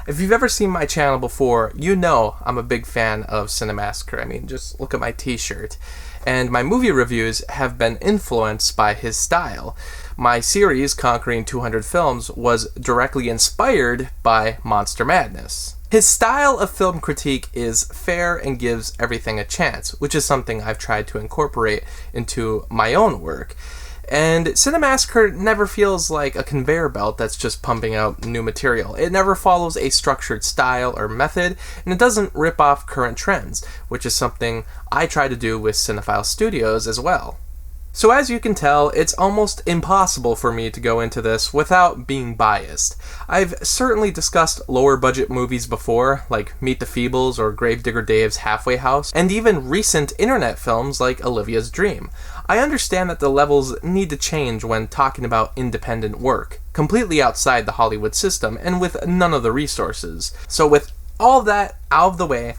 If you've ever seen my channel before, you know I'm a big fan of Cinemassacre. I mean, just look at my t-shirt. And my movie reviews have been influenced by his style. My series, Conquering 200 Films, was directly inspired by Monster Madness. His style of film critique is fair and gives everything a chance, which is something I've tried to incorporate into my own work. And Cinemassacre never feels like a conveyor belt that's just pumping out new material. It never follows a structured style or method, and it doesn't rip off current trends, which is something I try to do with Cinephile Studios as well. So as you can tell, it's almost impossible for me to go into this without being biased. I've certainly discussed lower budget movies before, like Meet the Feebles or Gravedigger Dave's Halfway House, and even recent internet films like Olivia's Dream. I understand that the levels need to change when talking about independent work, completely outside the Hollywood system and with none of the resources. So with all that out of the way,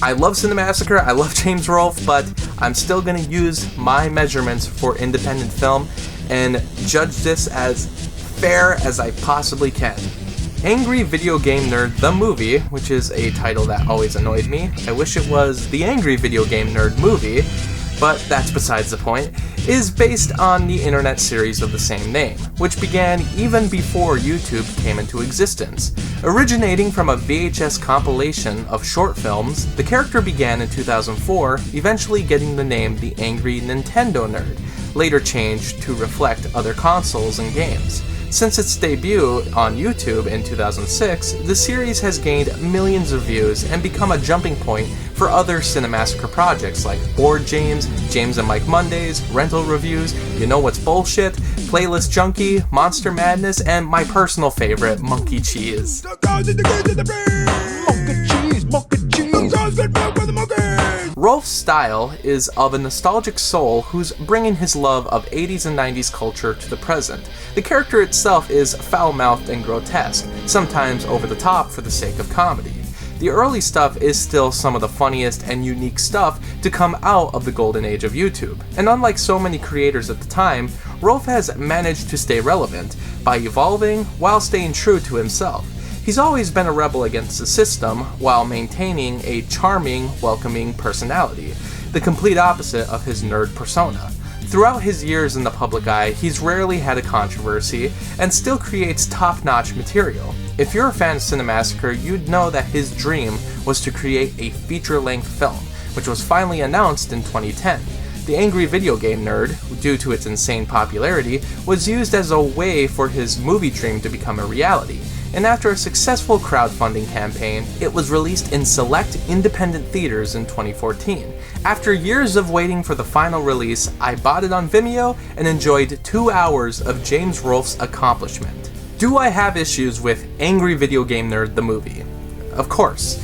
I love Cinemassacre, I love James Rolfe, but I'm still going to use my measurements for independent film and judge this as fair as I possibly can. Angry Video Game Nerd the Movie, which is a title that always annoyed me. I wish it was The Angry Video Game Nerd Movie, but that's besides the point, is based on the internet series of the same name, which began even before YouTube came into existence. Originating from a VHS compilation of short films, the character began in 2004, eventually getting the name The Angry Nintendo Nerd, later changed to reflect other consoles and games. Since its debut on YouTube in 2006, the series has gained millions of views and become a jumping point for other Cinemassacre projects like Board James, James and Mike Mondays, Rental Reviews, You Know What's Bullshit, Playlist Junkie, Monster Madness, and my personal favorite, Monkey Cheese. Rolfe's style is of a nostalgic soul who's bringing his love of 80s and 90s culture to the present. The character itself is foul-mouthed and grotesque, sometimes over the top for the sake of comedy. The early stuff is still some of the funniest and unique stuff to come out of the golden age of YouTube. And unlike so many creators at the time, Rolfe has managed to stay relevant by evolving while staying true to himself. He's always been a rebel against the system while maintaining a charming, welcoming personality, the complete opposite of his nerd persona. Throughout his years in the public eye, he's rarely had a controversy and still creates top-notch material. If you're a fan of Cinemassacre, you'd know that his dream was to create a feature-length film, which was finally announced in 2010. The Angry Video Game Nerd, due to its insane popularity, was used as a way for his movie dream to become a reality. And after a successful crowdfunding campaign, it was released in select independent theaters in 2014. After years of waiting for the final release, I bought it on Vimeo and enjoyed 2 hours of James Rolfe's accomplishment. Do I have issues with Angry Video Game Nerd the Movie? Of course.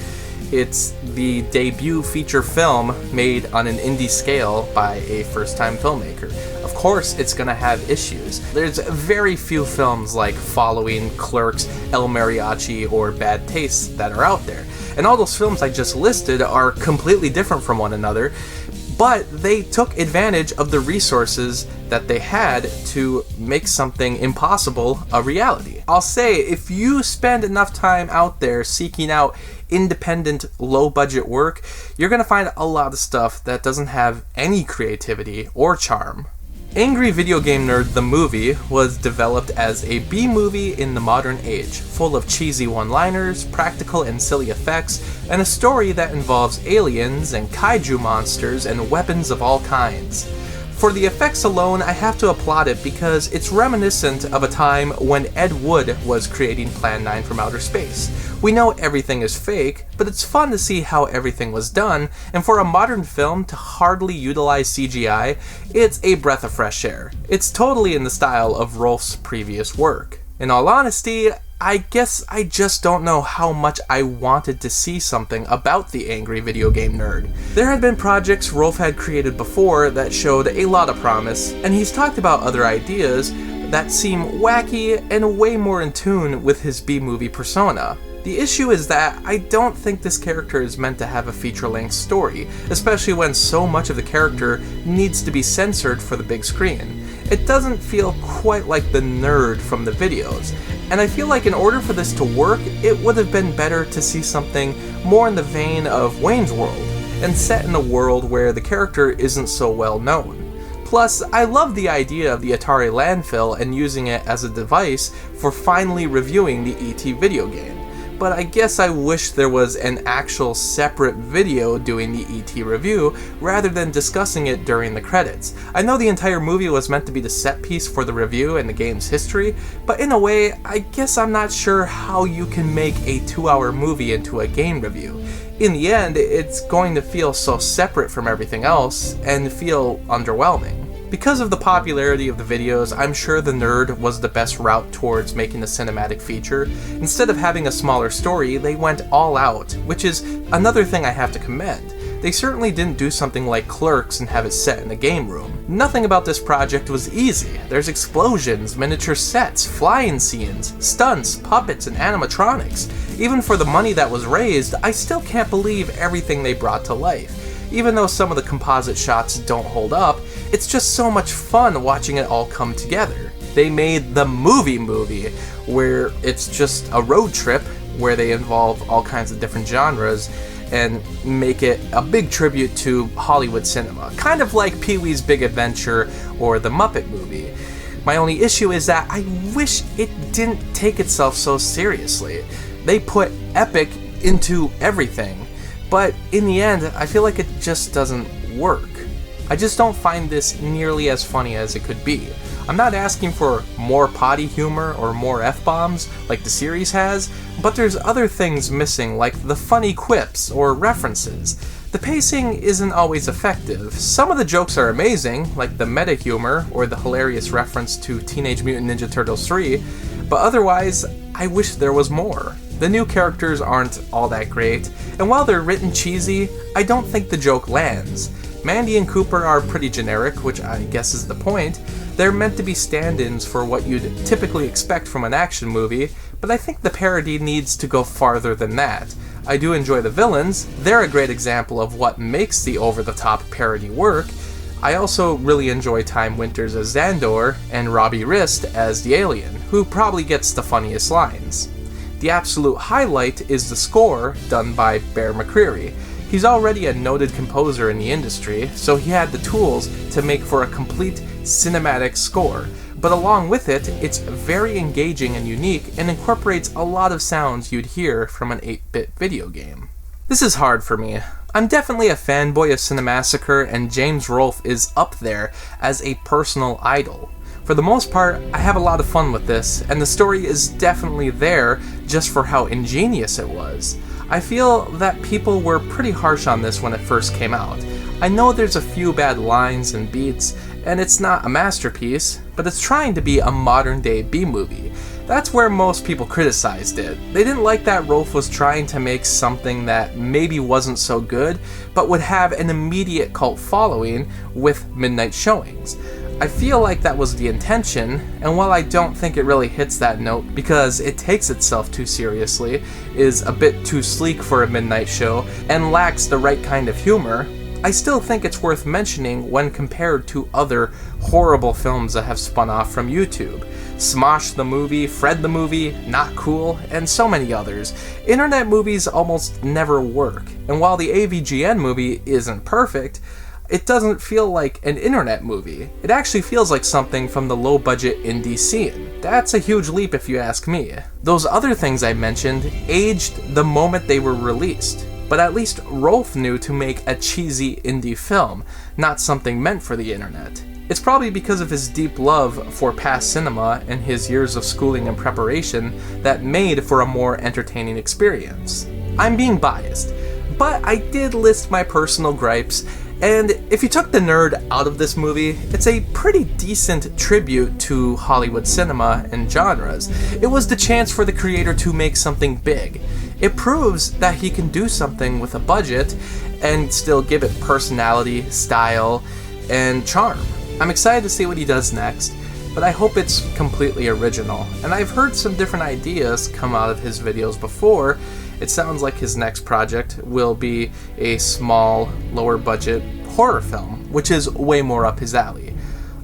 It's the debut feature film made on an indie scale by a first-time filmmaker. Of course it's gonna have issues. There's very few films like Following, Clerks, El Mariachi, or Bad Taste that are out there. And all those films I just listed are completely different from one another, but they took advantage of the resources that they had to make something impossible a reality. I'll say, if you spend enough time out there seeking out independent, low-budget work, you're gonna find a lot of stuff that doesn't have any creativity or charm. Angry Video Game Nerd the Movie was developed as a B-movie in the modern age, full of cheesy one-liners, practical and silly effects, and a story that involves aliens and kaiju monsters and weapons of all kinds. For the effects alone, I have to applaud it because it's reminiscent of a time when Ed Wood was creating Plan 9 from Outer Space. We know everything is fake, but it's fun to see how everything was done, and for a modern film to hardly utilize CGI, it's a breath of fresh air. It's totally in the style of Rolfe's previous work. In all honesty, I guess I just don't know how much I wanted to see something about the Angry Video Game Nerd. There had been projects Rolfe had created before that showed a lot of promise, and he's talked about other ideas that seem wacky and way more in tune with his B-movie persona. The issue is that I don't think this character is meant to have a feature-length story, especially when so much of the character needs to be censored for the big screen. It doesn't feel quite like the nerd from the videos, and I feel like in order for this to work, it would have been better to see something more in the vein of Wayne's World, and set in a world where the character isn't so well known. Plus, I love the idea of the Atari landfill and using it as a device for finally reviewing the E.T. video game, but I guess I wish there was an actual separate video doing the E.T. review rather than discussing it during the credits. I know the entire movie was meant to be the set piece for the review and the game's history, but in a way, I guess I'm not sure how you can make a 2-hour movie into a game review. In the end, it's going to feel so separate from everything else and feel underwhelming. Because of the popularity of the videos, I'm sure the nerd was the best route towards making a cinematic feature. Instead of having a smaller story, they went all out, which is another thing I have to commend. They certainly didn't do something like Clerks and have it set in a game room. Nothing about this project was easy. There's explosions, miniature sets, flying scenes, stunts, puppets, and animatronics. Even for the money that was raised, I still can't believe everything they brought to life. Even though some of the composite shots don't hold up, it's just so much fun watching it all come together. They made the movie, where it's just a road trip where they involve all kinds of different genres and make it a big tribute to Hollywood cinema, kind of like Pee-wee's Big Adventure or the Muppet Movie. My only issue is that I wish it didn't take itself so seriously. They put epic into everything, but in the end, I feel like it just doesn't work. I just don't find this nearly as funny as it could be. I'm not asking for more potty humor or more F-bombs like the series has, but there's other things missing like the funny quips or references. The pacing isn't always effective. Some of the jokes are amazing, like the meta humor or the hilarious reference to Teenage Mutant Ninja Turtles 3, but otherwise, I wish there was more. The new characters aren't all that great, and while they're written cheesy, I don't think the joke lands. Mandy and Cooper are pretty generic, which I guess is the point. They're meant to be stand-ins for what you'd typically expect from an action movie, but I think the parody needs to go farther than that. I do enjoy the villains. They're a great example of what makes the over-the-top parody work. I also really enjoy Time Winters as Xandor and Robbie Rist as the alien, who probably gets the funniest lines. The absolute highlight is the score done by Bear McCreary. He's already a noted composer in the industry, so he had the tools to make for a complete cinematic score. But along with it, it's very engaging and unique and incorporates a lot of sounds you'd hear from an 8-bit video game. This is hard for me. I'm definitely a fanboy of Cinemassacre, and James Rolfe is up there as a personal idol. For the most part, I have a lot of fun with this, and the story is definitely there just for how ingenious it was. I feel that people were pretty harsh on this when it first came out. I know there's a few bad lines and beats, and it's not a masterpiece, but it's trying to be a modern-day B-movie. That's where most people criticized it. They didn't like that Rolfe was trying to make something that maybe wasn't so good, but would have an immediate cult following with midnight showings. I feel like that was the intention, and while I don't think it really hits that note because it takes itself too seriously, is a bit too sleek for a midnight show, and lacks the right kind of humor, I still think it's worth mentioning when compared to other horrible films that have spun off from YouTube. Smosh the movie, Fred the movie, Not Cool, and so many others. Internet movies almost never work, and while the AVGN movie isn't perfect, it doesn't feel like an internet movie. It actually feels like something from the low-budget indie scene. That's a huge leap if you ask me. Those other things I mentioned aged the moment they were released, but at least Rolfe knew to make a cheesy indie film, not something meant for the internet. It's probably because of his deep love for past cinema and his years of schooling and preparation that made for a more entertaining experience. I'm being biased, but I did list my personal gripes, and if you took the nerd out of this movie, it's a pretty decent tribute to Hollywood cinema and genres. It was the chance for the creator to make something big. It proves that he can do something with a budget and still give it personality, style, and charm. I'm excited to see what he does next, but I hope it's completely original. And I've heard some different ideas come out of his videos before. It sounds like his next project will be a small, lower budget horror film, which is way more up his alley.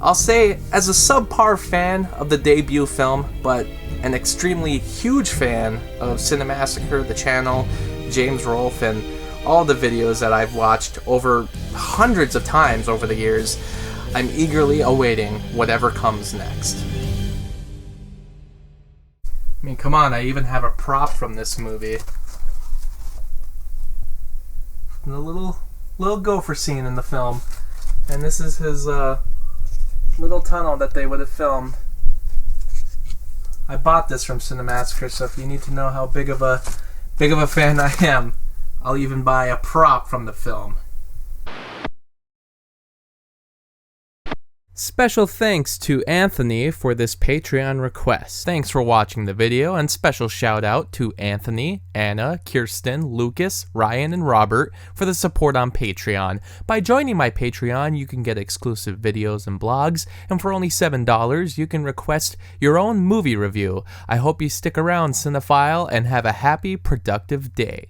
I'll say, as a subpar fan of the debut film, but an extremely huge fan of Cinemassacre, the channel, James Rolfe, and all the videos that I've watched over hundreds of times over the years, I'm eagerly awaiting whatever comes next. I mean, come on, I even have a prop from this movie. The little gopher scene in the film. And this is his little tunnel that they would have filmed. I bought this from Cinemassacre, so if you need to know how big of a fan I am, I'll even buy a prop from the film. Special thanks to Anthony for this Patreon request. Thanks for watching the video, and special shout out to Anthony, Anna, Kirsten, Lucas, Ryan, and Robert for the support on Patreon. By joining my Patreon, you can get exclusive videos and blogs, and for only $7, you can request your own movie review. I hope you stick around, cinephile, and have a happy, productive day.